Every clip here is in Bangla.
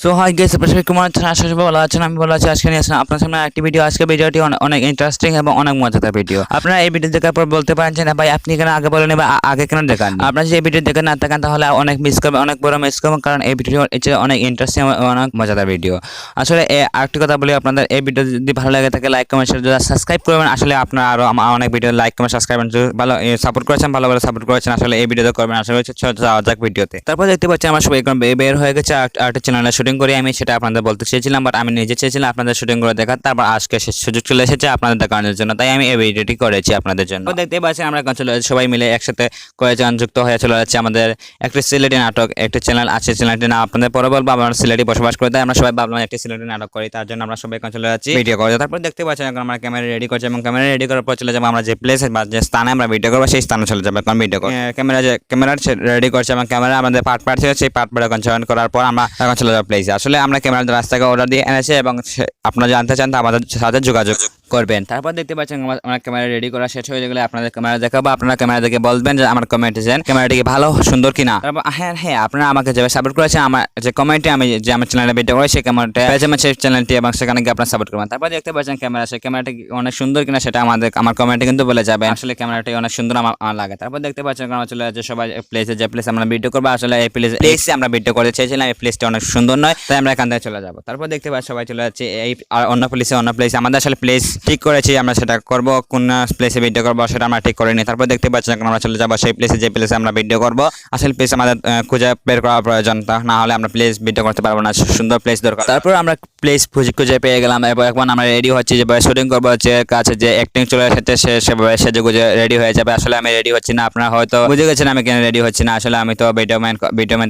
সো হাই গাইস, আপনারা সবাই কেমন আছেন? আশা করি ভালো আছেন। আমি ভালো আছি। আজকে নিয়ে আসলাম আপনার সামনে একটি ভিডিও। আজকে ভিডিওটি অনেক ইন্টারেস্টিং এবং অনেক মজাদার ভিডিও। আপনারা এই ভিডিও দেখার পর বলতে পারেন যে না ভাই, আপনি কেন আগে বলেন বা আগে কেন দেখান? আপনারা যদি এই ভিডিও দেখে না থাকেন তাহলে অনেক মিস করবেন, অনেক বড় মিস করবেন, কারণ এই ভিডিও অনেক ইন্টারেস্টিং এবং অনেক মজাদার ভিডিও। আসলে আরেকটি কথা বলি আপনাদের, এই ভিডিও যদি ভালো লাগে থাকে লাইক কমেন্ট শেয়ার সাবস্ক্রাইব করবেন। আসলে আপনারা আরো অনেক ভিডিও লাইক কমেন্ট সাবস্ক্রাইব ভালো সাপোর্ট করেছেন, ভালো সাপোর্ট করেছেন। আসলে এই ভিডিওতে করবেন। আসলে যাওয়া যাক ভিডিওতে। তারপর দেখতে পাচ্ছি আমার সবাই এখন বের হয়ে গেছে। আর্টের চ্যানেলে শুটিং করি আমি, সেটা আপনাদের বলতে চেয়েছিলাম, বাট আমি নিজে চেয়েছিলাম আপনাদের শুটিং করে দেখার। তারপর আজকে সুযোগ চলে এসেছে আপনাদের দেখানোর জন্য, তাই আমি এই ভিডিওটি করেছি আপনাদের জন্য। দেখতে পাচ্ছেন আমরা এখন চলে সবাই মিলে একসাথে কয়েকজন যুক্ত হয়ে চলে যাচ্ছে আমাদের একটি সিলেটি নাটক, একটি চ্যানেল আছে। চ্যানেলটির নাম আপনাদের পরে বলবো। আমরা সিলেটি বসবাস করে, তাই আমরা সবাই ভাবলাম একটি সিলেটি নাটক করি, তার জন্য আমরা সবাই এখন চলে যাচ্ছি ভিডিও করে। তারপর দেখতে পাচ্ছেন এখন আমরা ক্যামেরা রেডি করছি এবং ক্যামেরা রেডি করার পর চলে যাবো আমরা যে প্লেসে বা যে স্থানে আমরা ভিডিও করবো সেই স্থানে চলে যাবো এখন ভিডিও করে। ক্যামেরা রেডি করছে এবং ক্যামেরা আমাদের পার্ট ছিল, সেই পার্ট এখন জয়েন করার পর আমরা এখন চলে যাবো প্লেসে। আসলে আমরা ক্যামেরা রাস্তাকে অর্ডার দিয়ে এনেছে এবং আপনারা জানতে চান তো আমাদের সাথে যোগাযোগ করবেন। তারপর দেখতে পাচ্ছেন আমার ক্যামেরা রেডি করা শেষ হয়ে গেলে আপনাদের ক্যামেরা দেখাবো। আপনারা ক্যামেরা দেখে বলবেন যে আমার কমেন্টেছেন ক্যামেরাটি ভালো সুন্দর কিনা। তারপর হ্যাঁ আপনারা আমাকে যেভাবে সাপোর্ট করেছেন, আমার যে কমেন্টে আমি যে আমার চ্যানেলে ভিডিও করি সেই কমেন্টে সেই চ্যানেলটি এবং সেখানে গিয়ে আপনারা সাপোর্ট করবেন। তারপর দেখতে পাচ্ছেন ক্যামেরা, সেই ক্যামেরাটি অনেক সুন্দর কিনা সেটা আমার কমেন্টে কিন্তু বলে যাবে। আসলে ক্যামেরাটি অনেক সুন্দর আমার লাগে। তারপর দেখতে পাচ্ছেন আমরা চলে যাচ্ছে সবাই প্লেসে, যে প্লেসে আমরা ভিডিও করবো। আসলে এই প্লেসে আমরা ভিডিও করতে চেয়েছিলাম, এই প্লেসটি অনেক সুন্দর নয়, তাই আমরা এখান থেকে চলে যাবো। তারপর দেখতে পাচ্ছি সবাই চলে যাচ্ছে এই অন্য প্লেসে আমাদের আসলে প্লেস ঠিক করেছি, আমরা সেটা করবো। কোন প্লেসে ভিডিও করবো সেটা আমরা ঠিক করিনি। তারপর দেখতে পাচ্ছি এখন আমরা চলে যাবো সেই প্লেসে, যে প্লেসে আমরা ভিডিও করবো। আসলে প্লেস আমাদের খুঁজে বের করা প্রয়োজন, না হলে আমরা প্লেস ভিডিও করতে পারবো না। সুন্দর প্লেস দরকার। তারপর আমরা প্লেস খুঁজে পেয়ে গেলাম এবং এখন আমরা রেডি হচ্ছি যে শুটিং করবো। যে কাছে যে অ্যাক্টিং চলে এসেছে সে সেভাবে সেজে গুজে রেডি হয়ে যাবে। আসলে আমি রেডি হচ্ছি না, আপনারা হয়তো বুঝে গেছেন আমি কেন রেডি হচ্ছি না। আসলে আমি তো ভিডিও ম্যান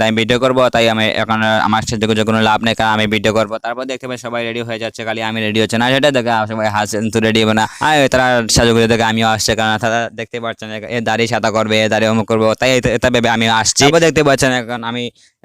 আমি ভিডিও করবো, তাই আমি এখন আমার সেজে গুজে কোনো লাভ নেই, কারণ আমি ভিডিও করবো। তারপর দেখতে পাই সবাই রেডি হয়ে যাচ্ছে, খালি আমি রেডি হচ্ছে না, সেটা দেখে সবাই হাসছেন তো রেডি হবে না। তারা সাজুগুজু দেখে আমিও আসছে, কারণ তারা দেখতে পাচ্ছেন এ দাড়ি সাদা করবে, এ দাড়ি অমুক করবো, তাই এটা ভেবে আমি আসছি। তারপর দেখতে পাচ্ছেন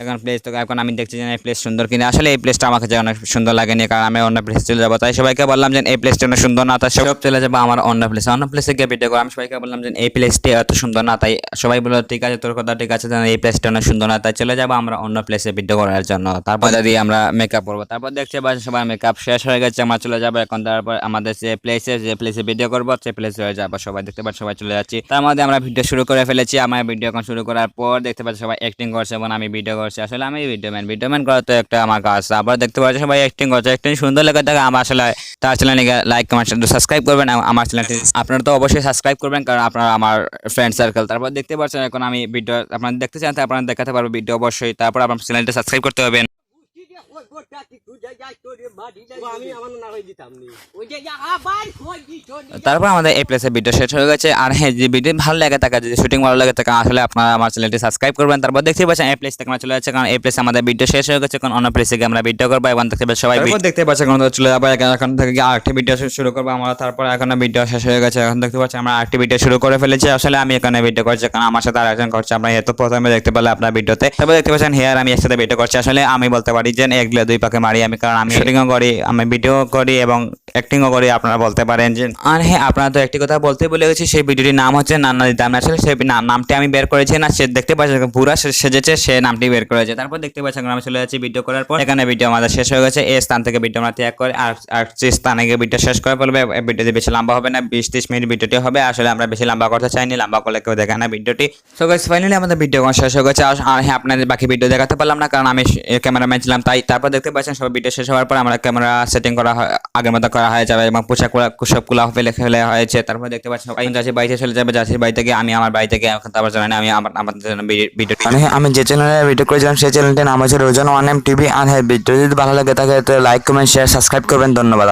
এখন প্লেস তো এখন আমি দেখছি যে এই প্লেস সুন্দর কিনা। আসলে এই প্লেসটা আমাকে অনেক সুন্দর লাগেনি, কারণ আমি অন্য প্লেসে চলে যাবো। তাই সবাইকে বললাম যে এই প্লেসটা অনেক সুন্দর না, তাই সব চলে যাবো আমার অন্য প্লেসে গিয়ে ভিডিও করবো। আমি সবাইকে বললাম যে এই প্লেসটি এত সুন্দর না, তাই সবাই বললো ঠিক আছে, তোর কথা ঠিক আছে, এই প্লেসটা অনেক সুন্দর না, তাই চলে যাবো আমরা অন্য প্লেসে ভিডিও করার জন্য। তারপর যদি আমরা মেকআপ করবো। তারপর দেখছি সবাই মেকআপ শেষ হয়ে গেছে, আমরা চলে যাবো এখন। তারপর আমাদের যে প্লেসে ভিডিও করবো সেই প্লেসে হয়ে যাবো। সবাই দেখতে পাচ্ছি সবাই চলে যাচ্ছি। তার মধ্যে আমরা ভিডিও শুরু করে ফেলেছি। আমার ভিডিও এখন শুরু করার পর দেখতে পাচ্ছি সবাই অ্যাক্টিং করছে এবং আমি ভিডিও করছি। আসলে আমি ভিডিও ম্যান করা তো একটা আমার কাজ। আবার দেখতে পাচ্ছি সবাই অ্যাক্টিং করছে, অ্যাক্টিং সুন্দর লেগে থাকে। আমার আসলে তার চ্যানেলে লাইক কমেন্ট সাবস্ক্রাইব করবেন। আমার চ্যানেলটি আপনারা তো অবশ্যই সাবস্ক্রাইব করবেন, কারণ আপনারা আমার ফ্রেন্ড সার্কেল। তারপর দেখতে পাচ্ছেন এখন আমি ভিডিও আপনারা দেখতে চান, আপনারা দেখাতে পারবো ভিডিও অবশ্যই। তারপর আপনার চ্যানেলটা সাবস্ক্রাইব করতে হবে। তারপর আমাদের এই প্লেসে ভিডিও শেষ হয়ে গেছে। আর হ্যাঁ, যে ভিডিও ভালো লাগে থাকে, যদি শুটিং ভালো লাগে থাকে, আসলে আপনারা আমার চ্যানেলটি সাবস্ক্রাইব করবেন। তারপর দেখতে পাচ্ছেন এই প্লেস থেকে আমরা চলে যাচ্ছে, কারণ এই প্লেসে আমাদের ভিডিও শেষ হয়ে গেছে। কারণ অন্য প্লেসে গিয়ে আমরা ভিডিও করবো এবং দেখতে পাচ্ছি সবাই দেখতে পাচ্ছি এখন চলে যাবো। এখন থেকে আরেকটি ভিডিও শুরু করবো আমরা। তারপর এখন ভিডিও শেষ হয়ে গেছে, এখন দেখতে পাচ্ছি আমরা আরেকটি ভিডিও শুরু করে ফেলেছি। আসলে আমি এখানে ভিডিও করছি, কারণ আমার সাথে আরেকজন করছে। আমরা এত প্রথমে দেখতে পেলে আপনার ভিডিওতে। তারপর দেখতে পাচ্ছেন হেয়ার আমি একসাথে ভিডিও করছি। আসলে আমি বলতে পারি যে একগুলো দুই পাকে মারি আমি, কারণ আমি শুটিংও করি, আমি ভিডিও করি এবং অ্যাক্টিংও করি, আপনারা বলতে পারেন যে। আর হ্যাঁ, আপনারা তো একটি কথা বলতে ভুলে গেছি, সেই ভিডিওটির নাম হচ্ছে নান্না দিদা। আমি আসলে সেই নামটি আমি বের করেছি না, সে দেখতে পাচ্ছেন পুরা সেজেছে, সে নামটি বের করেছে। তারপর দেখতে পাচ্ছেন আমি চলে যাচ্ছি ভিডিও করার পর। এখানে ভিডিও আমাদের শেষ হয়ে গেছে। এই স্থান থেকে ভিডিও আমরা ত্যাগ করে আর যে স্থানে গিয়ে ভিডিও শেষ করে ফেলবে। ভিডিওটি বেশি লম্বা হবে না, 20-30 মিনিট ভিডিওটি হবে। আসলে আমরা বেশি লম্বা করতে চাইনি, লম্বা করলে কেউ দেখে না ভিডিওটি। সো গাইস, ফাইনালি আমাদের ভিডিও শেষ হয়ে গেছে। আর হ্যাঁ, আপনাদের বাকি ভিডিও দেখাতে পারলাম না, কারণ আমি ক্যামেরাম্যান ছিলাম, তাই। তারপর দেখতে পাচ্ছেন সব ভিডিও শেষ হওয়ার পর আমরা ক্যামেরা সেটিং করা আগের মতো করা হয়ে যাবে এবং সবগুলো ফেলে হয়েছে। তারপর দেখতে পাচ্ছেন সবাই যাচ্ছে বাড়িতে চলে যাবে, যাচ্ছে বাড়ি থেকে আমি আমার বাড়ি থেকে এখন। তারপর জানেন আমি আমাদের ভিডিও আমি যে চ্যানেলে ভিডিও করেছিলাম সেই চ্যানেলটির নাম হচ্ছে রোজন ওয়ান এম টিভি। আর হ্যাঁ, ভিডিও যদি ভালো লাগে তাহলে লাইক কমেন্ট শেয়ার সাবস্ক্রাইব করবেন। ধন্যবাদ।